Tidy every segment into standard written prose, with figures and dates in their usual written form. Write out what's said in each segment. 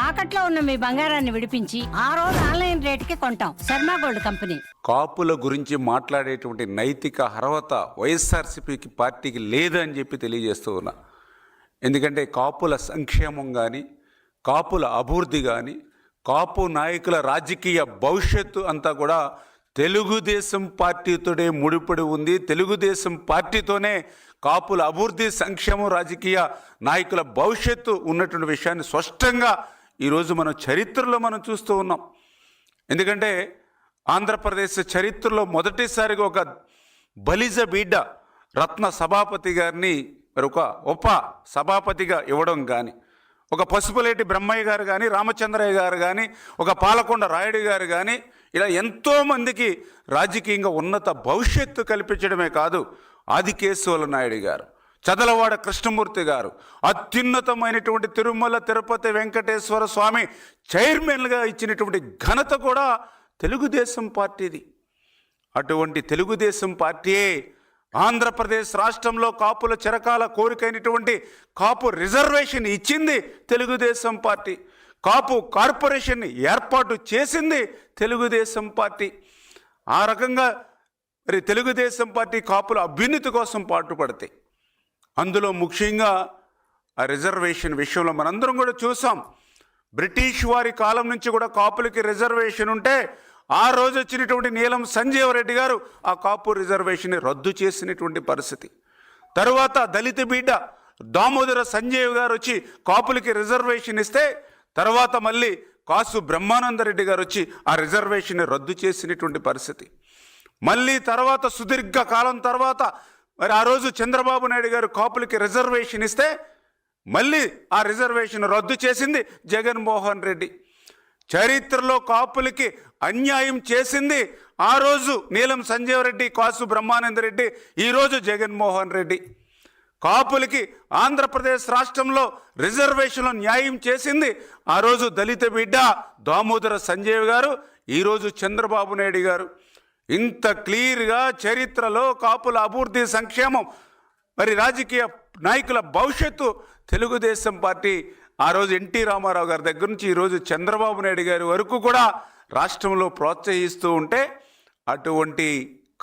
తాకట్లో ఉన్న మీ బంగారాన్ని విడిపించి ఆ రోజు ఆన్లైన్ రేటుకి కొంటాం. Sharma gold company. కాపుల గురించి మాట్లాడేటువంటి నైతిక అర్హత వైఎస్ఆర్సీపీకి పార్టీకి లేదని చెప్పి తెలియజేస్తూ ఉన్నా. ఎందుకంటే కాపుల సంక్షేమం కానీ, కాపుల అభివృద్ధి కానీ, కాపు నాయకుల రాజకీయ భవిష్యత్తు అంతా కూడా తెలుగుదేశం పార్టీతోనే ముడిపడి ఉంది. తెలుగుదేశం పార్టీతోనే కాపుల అభివృద్ధి, సంక్షేమం, రాజకీయ నాయకుల భవిష్యత్తు ఉన్నటువంటి విషయాన్ని స్పష్టంగా ఈరోజు మనం చరిత్రలో మనం చూస్తూ ఉన్నాం. ఎందుకంటే ఆంధ్రప్రదేశ్ చరిత్రలో మొదటిసారిగా ఒక బలిజ బిడ్డ రత్న సభాపతి గారిని మరి ఒక ఉప సభాపతిగా ఇవ్వడం కానీ, ఒక పసుపులేటి బ్రహ్మయ్య గారు కానీ, రామచంద్రయ్య గారు కానీ, ఒక పాలకొండ రాయుడు గారు కానీ, ఇలా ఎంతోమందికి రాజకీయంగా ఉన్నత భవిష్యత్తు కల్పించడమే కాదు, ఆదికేశవుల నాయుడు గారు, చదలవాడ కృష్ణమూర్తి గారు, అత్యున్నతమైనటువంటి తిరుమల తిరుపతి వెంకటేశ్వర స్వామి చైర్మన్గా ఇచ్చినటువంటి ఘనత కూడా తెలుగుదేశం పార్టీది. అటువంటి తెలుగుదేశం పార్టీయే ఆంధ్రప్రదేశ్ రాష్ట్రంలో కాపుల చిరకాల కోరికైనటువంటి కాపు రిజర్వేషన్ ఇచ్చింది తెలుగుదేశం పార్టీ. కాపు కార్పొరేషన్ని ఏర్పాటు చేసింది తెలుగుదేశం పార్టీ. ఆ రకంగా మరి తెలుగుదేశం పార్టీ కాపుల అభ్యున్నతి కోసం పాటుపడతాయి. అందులో ముఖ్యంగా ఆ రిజర్వేషన్ విషయంలో మనందరం కూడా చూసాం. బ్రిటిష్ వారి కాలం నుంచి కూడా కాపులకి రిజర్వేషన్ ఉంటే ఆ రోజు వచ్చినటువంటి నీలం సంజీవ రెడ్డి గారు ఆ కాపు రిజర్వేషన్ని రద్దు చేసినటువంటి పరిస్థితి. తరువాత దళిత బిడ్డ దామోదర సంజీవ్ గారు వచ్చి కాపులకి రిజర్వేషన్ ఇస్తే తర్వాత మళ్ళీ కాసు బ్రహ్మానందరెడ్డి గారు వచ్చి ఆ రిజర్వేషన్ని రద్దు చేసినటువంటి పరిస్థితి. మళ్ళీ తర్వాత సుదీర్ఘ కాలం తర్వాత మరి ఆ రోజు చంద్రబాబు నాయుడు గారు కాపులకి రిజర్వేషన్ ఇస్తే మళ్ళీ ఆ రిజర్వేషన్ రద్దు చేసింది జగన్మోహన్ రెడ్డి. చరిత్రలో కాపులకి అన్యాయం చేసింది ఆ రోజు నీలం సంజీవ్ రెడ్డి, కాసు బ్రహ్మానందరెడ్డి, ఈరోజు జగన్మోహన్ రెడ్డి. కాపులకి ఆంధ్రప్రదేశ్ రాష్ట్రంలో రిజర్వేషన్లో న్యాయం చేసింది ఆ రోజు దళిత బిడ్డ దామోదర సంజీవ్ గారు, ఈరోజు చంద్రబాబు నాయుడు గారు. ఇంత క్లియర్గా చరిత్రలో కాపుల అభివృద్ధి, సంక్షేమం, మరి రాజకీయ నాయకుల భవిష్యత్తు తెలుగుదేశం పార్టీ ఆ రోజు ఎన్టీ రామారావు గారి దగ్గర నుంచి ఈరోజు చంద్రబాబు నాయుడు గారి వరకు కూడా రాష్ట్రంలో ప్రోత్సహిస్తూ ఉంటే, అటువంటి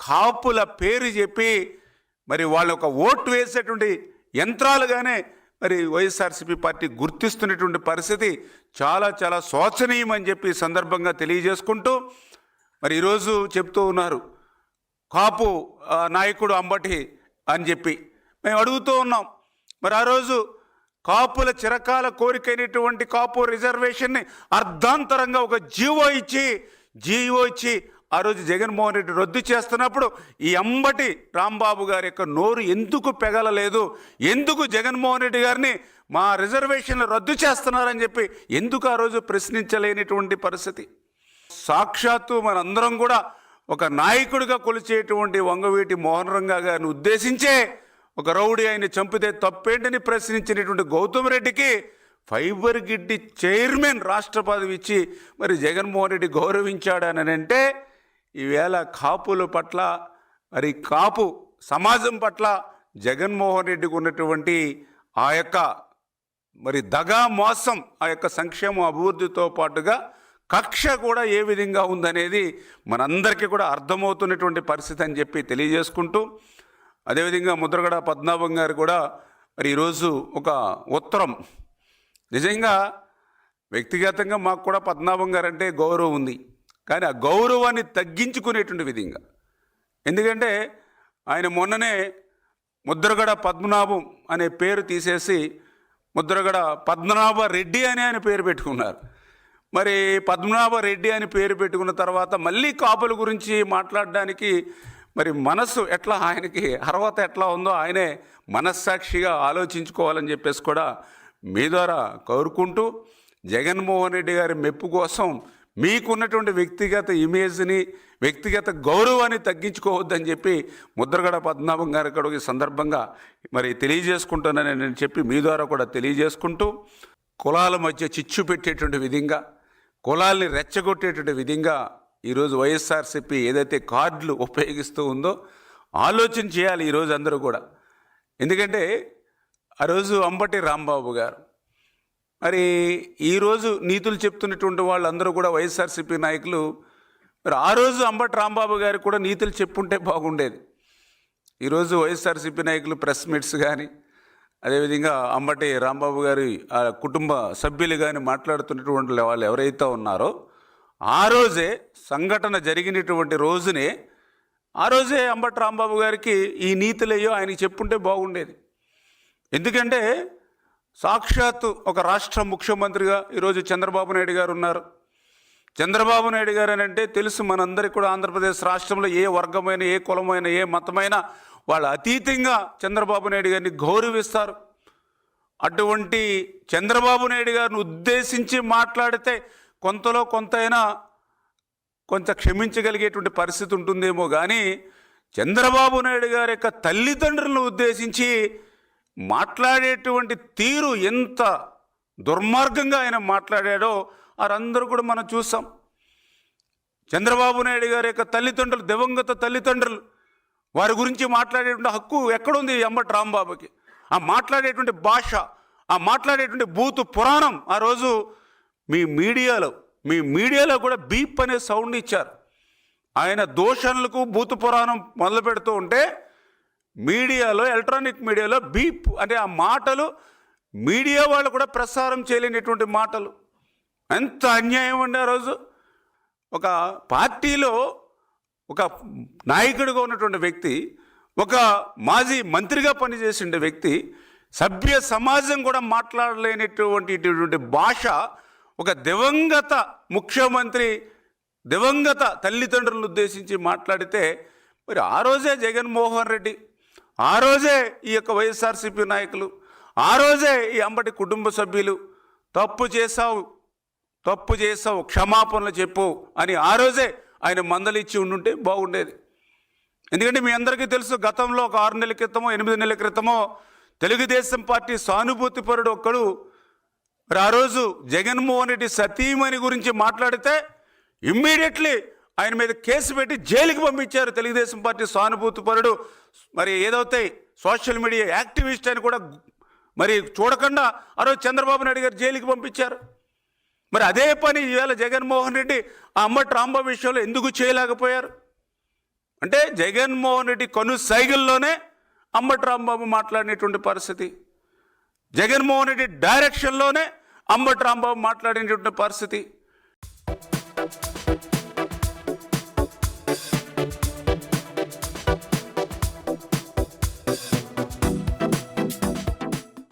కాపుల పేరు చెప్పి మరి వాళ్ళ ఒక ఓటు వేసేటువంటి యంత్రాలుగానే మరి వైఎస్ఆర్సీపీ పార్టీ గుర్తిస్తున్నటువంటి పరిస్థితి చాలా చాలా శోచనీయమని చెప్పి సందర్భంగా తెలియజేసుకుంటూ, మరి ఈరోజు చెప్తూ ఉన్నారు కాపు నాయకుడు అంబటి అని చెప్పి మేము అడుగుతూ ఉన్నాం. మరి ఆ రోజు కాపుల చిరకాల కోరికైనటువంటి కాపు రిజర్వేషన్ని అర్ధాంతరంగా ఒక జీవో ఇచ్చి ఆ రోజు జగన్మోహన్ రెడ్డి రద్దు చేస్తున్నప్పుడు ఈ అంబటి రాంబాబు గారి యొక్క నోరు ఎందుకు పెగలలేదు, ఎందుకు జగన్మోహన్ రెడ్డి గారిని మా రిజర్వేషన్లు రద్దు చేస్తున్నారని చెప్పి ఎందుకు ఆ రోజు ప్రశ్నించలేనిటువంటి పరిస్థితి. సాక్షాత్తు మనందరం కూడా ఒక నాయకుడిగా కొలిచేటువంటి వంగవీటి మోహన్ రంగా గారిని ఉద్దేశించే ఒక రౌడీ ఆయన చంపితే తప్పేంటని ప్రశ్నించినటువంటి గౌతమ్ రెడ్డికి ఫైబర్ గిడ్డి చైర్మన్ రాష్ట్ర పదవి ఇచ్చి మరి జగన్మోహన్ రెడ్డి గౌరవించాడని అంటే, ఈవేళ కాపుల పట్ల మరి కాపు సమాజం పట్ల జగన్మోహన్ రెడ్డికి ఉన్నటువంటి ఆ యొక్క మరి దగా మోసం, ఆ యొక్క సంక్షేమ అభివృద్ధితో పాటుగా కక్ష కూడా ఏ విధంగా ఉందనేది మనందరికీ కూడా అర్థమవుతున్నటువంటి పరిస్థితి అని చెప్పి తెలియజేసుకుంటూ, అదేవిధంగా ముద్రగడ పద్మనాభం గారు కూడా మరి ఈరోజు ఒక ఉత్తరం, నిజంగా వ్యక్తిగతంగా మాకు కూడా పద్మనాభం గారు అంటే గౌరవం ఉంది, కానీ ఆ గౌరవాన్ని తగ్గించుకునేటువంటి విధంగా. ఎందుకంటే ఆయన మొన్ననే ముద్రగడ పద్మనాభం అనే పేరు తీసేసి ముద్రగడ పద్మనాభ రెడ్డి అని ఆయన పేరు పెట్టుకున్నారు. మరి పద్మనాభ రెడ్డి అని పేరు పెట్టుకున్న తర్వాత మళ్ళీ కాపుల గురించి మాట్లాడడానికి మరి మనసు ఎట్లా, ఆయనకి అర్హత ఎట్లా ఉందో ఆయనే మనస్సాక్షిగా ఆలోచించుకోవాలని చెప్పేసి కూడా మీ ద్వారా కోరుకుంటూ, జగన్మోహన్ రెడ్డి గారి మెప్పు కోసం మీకున్నటువంటి వ్యక్తిగత ఇమేజ్ని, వ్యక్తిగత గౌరవాన్ని తగ్గించుకోవద్దని చెప్పి ముద్రగడ పద్మనాభం గారి కూడా ఈ సందర్భంగా మరి తెలియజేసుకుంటానని నేను చెప్పి మీ ద్వారా కూడా తెలియజేసుకుంటూ, కులాల మధ్య చిచ్చు పెట్టేటువంటి విధంగా, కులాల్ని రెచ్చగొట్టేటువంటి విధంగా ఈరోజు వైఎస్ఆర్సీపీ ఏదైతే కార్డులు ఉపయోగిస్తూ ఉందో ఆలోచన చేయాలి ఈరోజు అందరూ కూడా. ఎందుకంటే ఆ రోజు అంబటి రాంబాబు గారు మరి ఈరోజు నీతులు చెప్తున్నటువంటి వాళ్ళందరూ కూడా వైఎస్ఆర్సీపీ నాయకులు మరి ఆ రోజు అంబటి రాంబాబు గారికి కూడా నీతులు చెప్పుంటే బాగుండేది. ఈరోజు వైఎస్ఆర్సీపీ నాయకులు ప్రెస్ మీట్స్ కానీ అదేవిధంగా అంబటి రాంబాబు గారి కుటుంబ సభ్యులు కానీ మాట్లాడుతున్నటువంటి వాళ్ళు ఎవరైతే ఉన్నారో ఆ రోజే సంఘటన జరిగినటువంటి రోజునే ఆ రోజే అంబటి రాంబాబు గారికి ఈ నీతులయ్యో ఆయనకి చెప్పుంటే బాగుండేది. ఎందుకంటే సాక్షాత్తు ఒక రాష్ట్ర ముఖ్యమంత్రిగా ఈరోజు చంద్రబాబు నాయుడు గారు ఉన్నారు. చంద్రబాబు నాయుడు గారు అని అంటే తెలుసు మనందరికీ కూడా, ఆంధ్రప్రదేశ్ రాష్ట్రంలో ఏ వర్గమైన ఏ కులమైన ఏ మతమైన వాళ్ళు అతీతంగా చంద్రబాబు నాయుడు గారిని గౌరవిస్తారు. అటువంటి చంద్రబాబు నాయుడు గారిని ఉద్దేశించి మాట్లాడితే కొంతలో కొంతైనా కొంచెం క్షమించగలిగేటువంటి పరిస్థితి ఉంటుందేమో కానీ చంద్రబాబు నాయుడు గారి యొక్క తల్లిదండ్రులను ఉద్దేశించి మాట్లాడేటువంటి తీరు ఎంత దుర్మార్గంగా ఆయన మాట్లాడాడో వారందరూ కూడా మనం చూసాం. చంద్రబాబు నాయుడు గారి యొక్క తల్లిదండ్రులు, దివంగత తల్లిదండ్రులు, వారి గురించి మాట్లాడేటువంటి హక్కు ఎక్కడుంది అంబటి రాంబాబుకి? ఆ మాట్లాడేటువంటి భాష, ఆ మాట్లాడేటువంటి బూతు పురాణం ఆ రోజు మీ మీడియాలో కూడా బీప్ అనే సౌండ్ ఇచ్చారు. ఆయన దూషణలకు బూతు పురాణం మొదలు పెడుతూ ఉంటే మీడియాలో, ఎలక్ట్రానిక్ మీడియాలో బీప్ అనే ఆ మాటలు మీడియా వాళ్ళు కూడా ప్రసారం చేయలేనటువంటి మాటలు. ఎంత అన్యాయం అండి! ఆ రోజు ఒక పార్టీలో ఒక నాయకుడిగా ఉన్నటువంటి వ్యక్తి, ఒక మాజీ మంత్రిగా పనిచేసిన వ్యక్తి, సభ్య సమాజం కూడా మాట్లాడలేనటువంటి భాష ఒక దివంగత ముఖ్యమంత్రి, దివంగత తల్లిదండ్రులను ఉద్దేశించి మాట్లాడితే మరి ఆ రోజే జగన్మోహన్ రెడ్డి, ఆ రోజే ఈ యొక్క వైఎస్ఆర్సీపీ నాయకులు, ఆ రోజే ఈ అంబటి కుటుంబ సభ్యులు తప్పు చేసావు క్షమాపణలు చెప్పు అని ఆ రోజే ఆయన మందలిచ్చి ఉండుంటే బాగుండేది. ఎందుకంటే మీ అందరికీ తెలుసు, గతంలో ఒక 6 నెలల క్రితమో 8 నెలల క్రితమో తెలుగుదేశం పార్టీ సానుభూతిపరుడు ఒక్కడు మరి ఆ రోజు జగన్మోహన్ రెడ్డి సతీమణి గురించి మాట్లాడితే ఇమ్మీడియట్లీ ఆయన మీద కేసు పెట్టి జైలుకి పంపించారు తెలుగుదేశం పార్టీ సానుభూతిపరుడు. మరి ఏదైతే సోషల్ మీడియా యాక్టివిస్ట్ అని కూడా మరి చూడకుండా ఆ రోజు చంద్రబాబు నాయుడు గారు జైలుకి పంపించారు. మరి అదే పని ఇవాళ జగన్మోహన్ రెడ్డి ఆ అంబటి రాంబాబు విషయంలో ఎందుకు చేయలేకపోయారు? అంటే జగన్మోహన్ రెడ్డి సైకిల్లోనే అంబటి రాంబాబు మాట్లాడినటువంటి పరిస్థితి, జగన్మోహన్ రెడ్డి డైరెక్షన్లోనే అంబటి రాంబాబు మాట్లాడినటువంటి పరిస్థితి.